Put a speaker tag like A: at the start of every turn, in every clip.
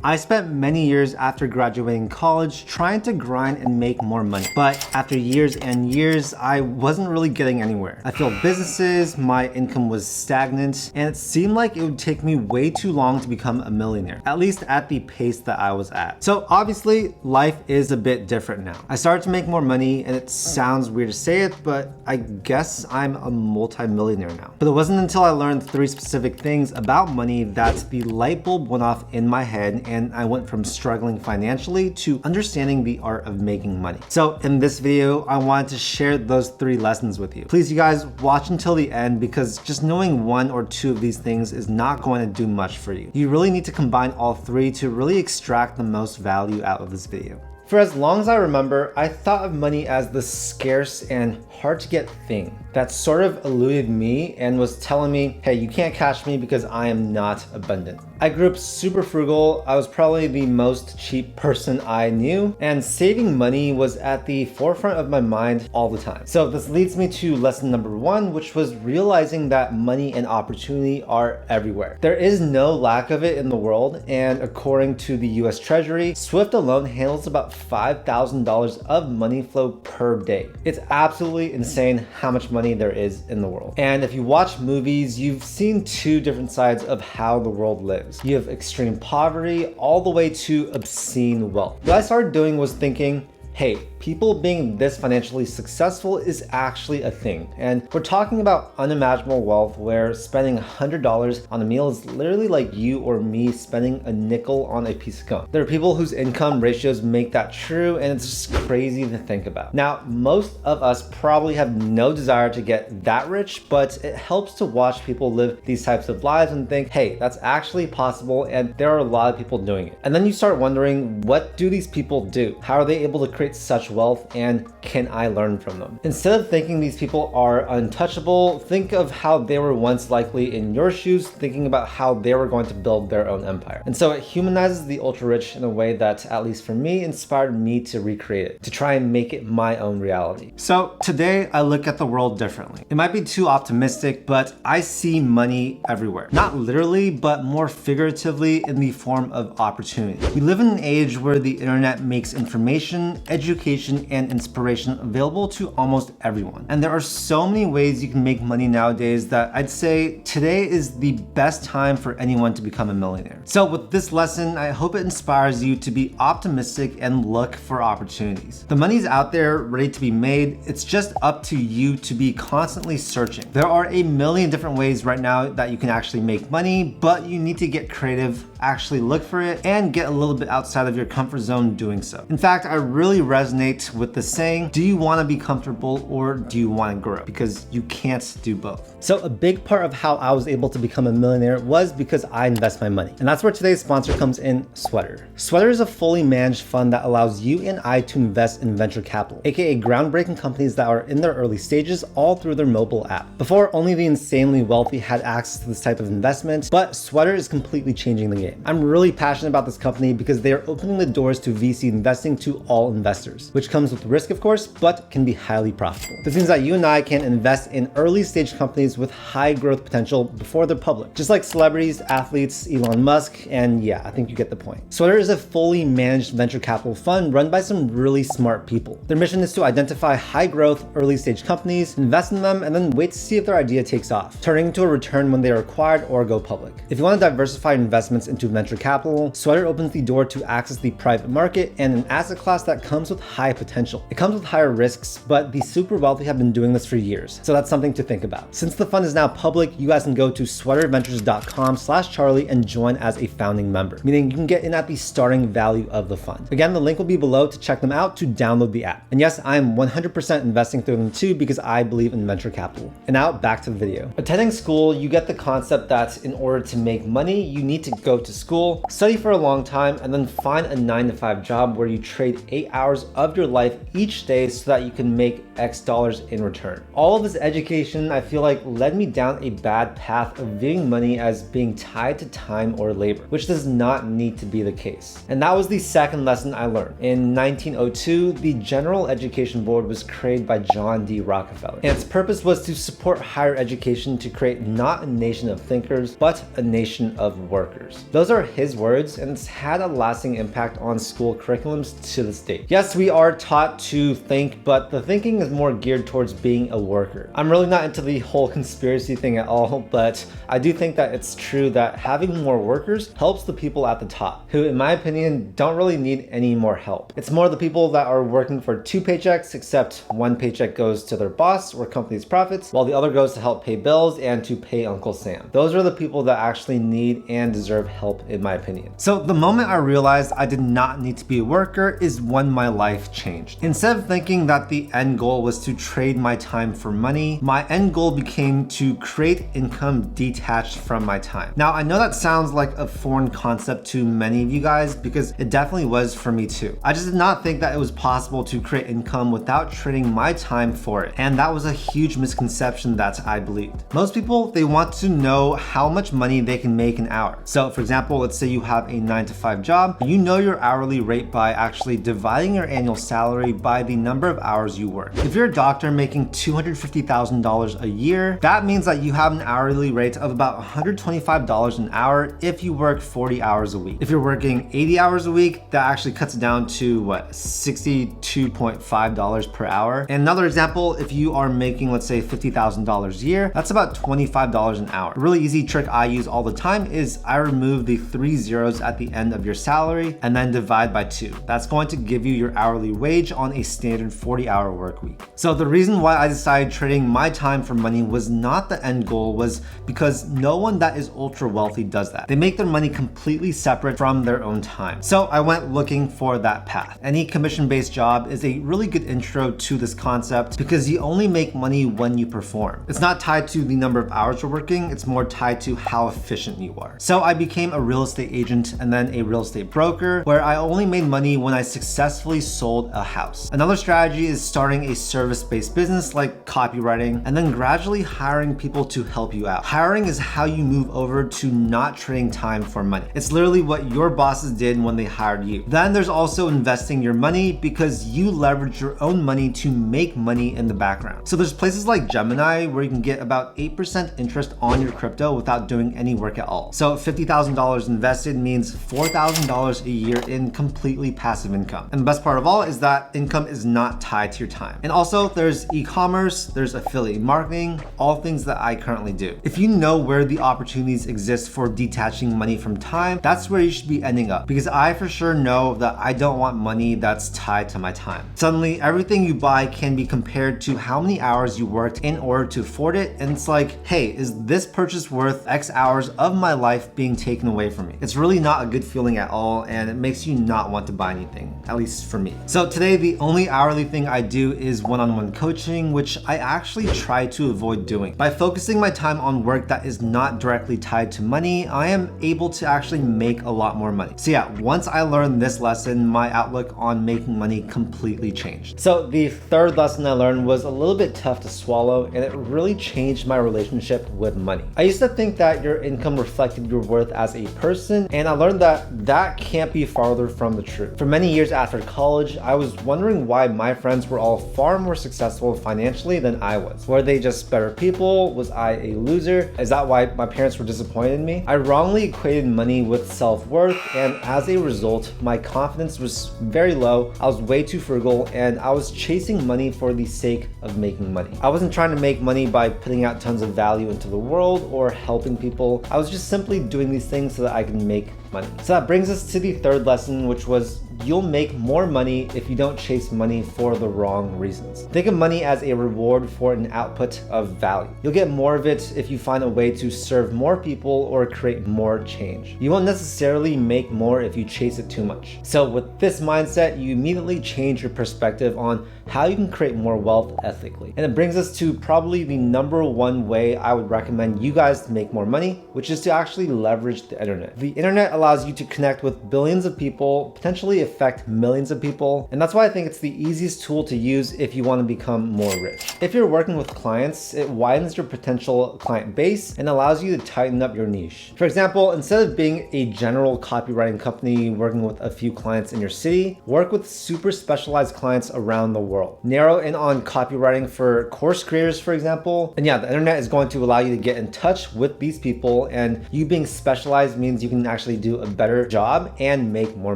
A: I spent many years after graduating college trying to grind and make more money. But after years and years, I wasn't really getting anywhere. I failed businesses, my income was stagnant, and it seemed like it would take me way too long to become a millionaire, at least at the pace that I was at. So obviously, life is a bit different now. I started to make more money, and it sounds weird to say it, but I guess I'm a multi-millionaire now. But it wasn't until I learned 3 specific things about money that the light bulb went off in my head, and I went from struggling financially to understanding the art of making money. So in this video, I wanted to share those 3 lessons with you. Please, you guys, watch until the end because just knowing 1 or 2 of these things is not going to do much for you. You really need to combine all 3 to really extract the most value out of this video. For as long as I remember, I thought of money as the scarce and hard to get thing that sort of eluded me and was telling me, hey, you can't catch me because I am not abundant. I grew up super frugal. I was probably the most cheap person I knew, and saving money was at the forefront of my mind all the time. So this leads me to lesson number 1, which was realizing that money and opportunity are everywhere. There is no lack of it in the world, and according to the US Treasury, Swift alone handles about $5,000 of money flow per day. It's absolutely insane how much money there is in the world. And if you watch movies, you've seen 2 different sides of how the world lives. You have extreme poverty all the way to obscene wealth. What I started doing was thinking, hey, people being this financially successful is actually a thing. And we're talking about unimaginable wealth where spending $100 on a meal is literally like you or me spending a nickel on a piece of gum. There are people whose income ratios make that true, and it's just crazy to think about. Now, most of us probably have no desire to get that rich, but it helps to watch people live these types of lives and think, hey, that's actually possible, and there are a lot of people doing it. And then you start wondering, what do these people do? How are they able to create such wealth, and can I learn from them? Instead of thinking these people are untouchable, think of how they were once likely in your shoes, thinking about how they were going to build their own empire. And so it humanizes the ultra rich in a way that, at least for me, inspired me to recreate it, to try and make it my own reality. So today I look at the world differently. It might be too optimistic, but I see money everywhere. Not literally, but more figuratively in the form of opportunity. We live in an age where the internet makes information, education, and inspiration available to almost everyone. And there are so many ways you can make money nowadays that I'd say today is the best time for anyone to become a millionaire. So with this lesson, I hope it inspires you to be optimistic and look for opportunities. The money's out there ready to be made. It's just up to you to be constantly searching. There are a million different ways right now that you can actually make money, but you need to get creative, actually look for it, and get a little bit outside of your comfort zone doing so. In fact, I really resonate with the saying, do you want to be comfortable or do you want to grow? Because you can't do both. So a big part of how I was able to become a millionaire was because I invest my money. And that's where today's sponsor comes in, Sweater. Sweater is a fully managed fund that allows you and I to invest in venture capital, aka groundbreaking companies that are in their early stages, all through their mobile app. Before, only the insanely wealthy had access to this type of investment, but Sweater is completely changing the game. I'm really passionate about this company because they are opening the doors to VC investing to all investors, which comes with risk, of course, but can be highly profitable. This means that you and I can invest in early stage companies with high growth potential before they're public, just like celebrities, athletes, Elon Musk, and yeah, I think you get the point. Sweater is a fully managed venture capital fund run by some really smart people. Their mission is to identify high growth, early stage companies, invest in them, and then wait to see if their idea takes off, turning into a return when they are acquired or go public. If you want to diversify investments into venture capital, Sweater opens the door to access the private market and an asset class that comes with high potential. It comes with higher risks, but the super wealthy have been doing this for years, so that's something to think about. Since the fund is now public, you guys can go to sweaterventures.com/Charlie and join as a founding member, meaning you can get in at the starting value of the fund. Again, the link will be below to check them out to download the app. And yes, I am 100% investing through them too because I believe in venture capital. And now back to the video. Attending school, you get the concept that in order to make money, you need to go to school, study for a long time, and then find a 9-to-5 job where you trade 8 hours of your life each day so that you can make X dollars in return. All of this education, I feel like, led me down a bad path of viewing money as being tied to time or labor, which does not need to be the case. And that was the second lesson I learned. In 1902, the General Education Board was created by John D. Rockefeller, and its purpose was to support higher education to create not a nation of thinkers, but a nation of workers. Those are his words, and it's had a lasting impact on school curriculums to this day. Yes, we are taught to think, but the thinking is more geared towards being a worker. I'm really not into the whole conspiracy thing at all, but I do think that it's true that having more workers helps the people at the top, who in my opinion don't really need any more help. It's more the people that are working for 2 paychecks, except one paycheck goes to their boss or company's profits, while the other goes to help pay bills and to pay Uncle Sam. Those are the people that actually need and deserve help, in my opinion. So the moment I realized I did not need to be a worker is when my life changed. Instead of thinking that the end goal was to trade my time for money, my end goal became to create income detached from my time. Now, I know that sounds like a foreign concept to many of you guys, because it definitely was for me too. I just did not think that it was possible to create income without trading my time for it. And that was a huge misconception that I believed. Most people, they want to know how much money they can make an hour. So for example, let's say you have a 9-to-5 job, you know your hourly rate by actually dividing your annual salary by the number of hours you work. If you're a doctor making $250,000 a year, that means that you have an hourly rate of about $125 an hour if you work 40 hours a week. If you're working 80 hours a week, that actually cuts it down to what, $62.5 per hour. And another example, if you are making, let's say, $50,000 a year, that's about $25 an hour. A really easy trick I use all the time is I remove the 3 zeros at the end of your salary and then divide by 2. That's going to give you your hourly wage on a standard 40-hour work week. So the reason why I decided trading my time for money was not the end goal was because no one that is ultra wealthy does that. They make their money completely separate from their own time. So I went looking for that path. Any commission-based job is a really good intro to this concept because you only make money when you perform. It's not tied to the number of hours you're working, it's more tied to how efficient you are. So I became a real estate agent and then a real estate broker, where I only made money when I successfully sold a house. Another strategy is starting a service-based business like copywriting and then gradually hiring people to help you out. Hiring is how you move over to not trading time for money. It's literally what your bosses did when they hired you. Then there's also investing your money because you leverage your own money to make money in the background. So there's places like Gemini where you can get about 8% interest on your crypto without doing any work at all. So $50,000 invested means $4,000 a year in completely passive income. And the best part of all is that income is not tied to your time. And also there's e-commerce, there's affiliate marketing, all things that I currently do. If you know where the opportunities exist for detaching money from time, that's where you should be ending up, because I for sure know that I don't want money that's tied to my time. Suddenly everything you buy can be compared to how many hours you worked in order to afford it, and it's like, hey, is this purchase worth X hours of my life being taken away from me? It's really not a good feeling at all, and it makes you not want to buy anything, at least for me. So today the only hourly thing I do is one-on-one coaching, which I actually try to avoid doing. By focusing my time on work that is not directly tied to money, I am able to actually make a lot more money. So yeah, once I learned this lesson, my outlook on making money completely changed. So the third lesson I learned was a little bit tough to swallow, and it really changed my relationship with money. I used to think that your income reflected your worth as a person, and I learned that that can't be farther from the truth. For many years after college, I was wondering why my friends were all far more successful financially than I was. Were they just better people? Was I a loser? Is that why my parents were disappointed in me? I wrongly equated money with self-worth, and as a result, my confidence was very low. I was way too frugal, and I was chasing money for the sake of making money. I wasn't trying to make money by putting out tons of value into the world or helping people. I was just simply doing these things so that I can make money. So that brings us to the third lesson, which was you'll make more money if you don't chase money for the wrong reasons. Think of money as a reward for an output of value. You'll get more of it if you find a way to serve more people or create more change. You won't necessarily make more if you chase it too much. So with this mindset, you immediately change your perspective on how you can create more wealth ethically. And it brings us to probably the number one way I would recommend you guys to make more money, which is to actually leverage the internet. The internet allows you to connect with billions of people potentially affect millions of people. And that's why I think it's the easiest tool to use if you want to become more rich. If you're working with clients, it widens your potential client base and allows you to tighten up your niche. For example, instead of being a general copywriting company working with a few clients in your city, work with super specialized clients around the world. Narrow in on copywriting for course creators, for example. And yeah, the internet is going to allow you to get in touch with these people, and you being specialized means you can actually do a better job and make more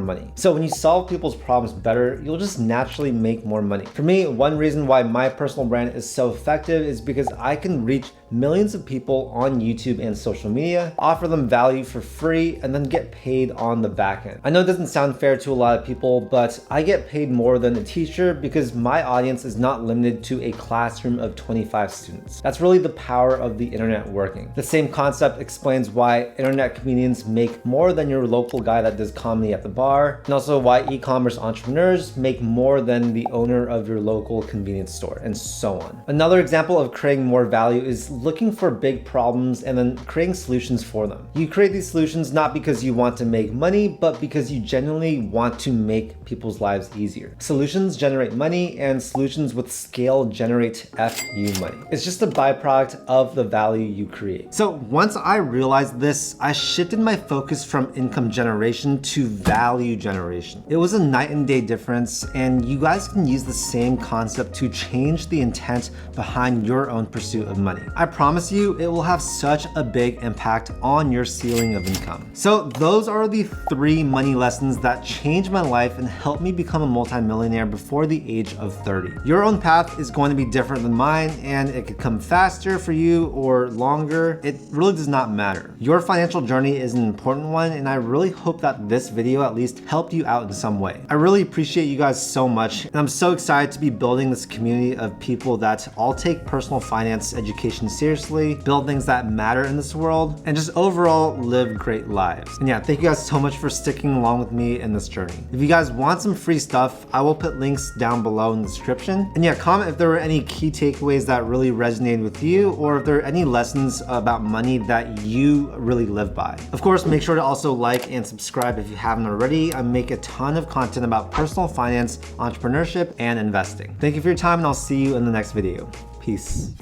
A: money. So when you solve people's problems better, you'll just naturally make more money. For me, one reason why my personal brand is so effective is because I can reach millions of people on YouTube and social media, offer them value for free, and then get paid on the back end. I know it doesn't sound fair to a lot of people, but I get paid more than a teacher because my audience is not limited to a classroom of 25 students. That's really the power of the internet working. The same concept explains why internet comedians make more than your local guy that does comedy at the bar, and also why e-commerce entrepreneurs make more than the owner of your local convenience store, and so on. Another example of creating more value is looking for big problems and then creating solutions for them. You create these solutions not because you want to make money, but because you genuinely want to make people's lives easier. Solutions generate money, and solutions with scale generate FU money. It's just a byproduct of the value you create. So once I realized this, I shifted my focus from income generation to value generation. It was a night and day difference, and you guys can use the same concept to change the intent behind your own pursuit of money. I promise you, it will have such a big impact on your ceiling of income. So those are the 3 money lessons that changed my life and helped me become a multimillionaire before the age of 30. Your own path is going to be different than mine, and it could come faster for you or longer. It really does not matter. Your financial journey is an important one, and I really hope that this video at least helped you out in some way. I really appreciate you guys so much, and I'm so excited to be building this community of people that all take personal finance education seriously, build things that matter in this world, and just overall live great lives. And yeah, thank you guys so much for sticking along with me in this journey. If you guys want some free stuff, I will put links down below in the description. And yeah, comment if there were any key takeaways that really resonated with you, or if there are any lessons about money that you really live by. Of course, make sure to also like and subscribe if you haven't already. I make a ton of content about personal finance, entrepreneurship, and investing. Thank you for your time, and I'll see you in the next video. Peace.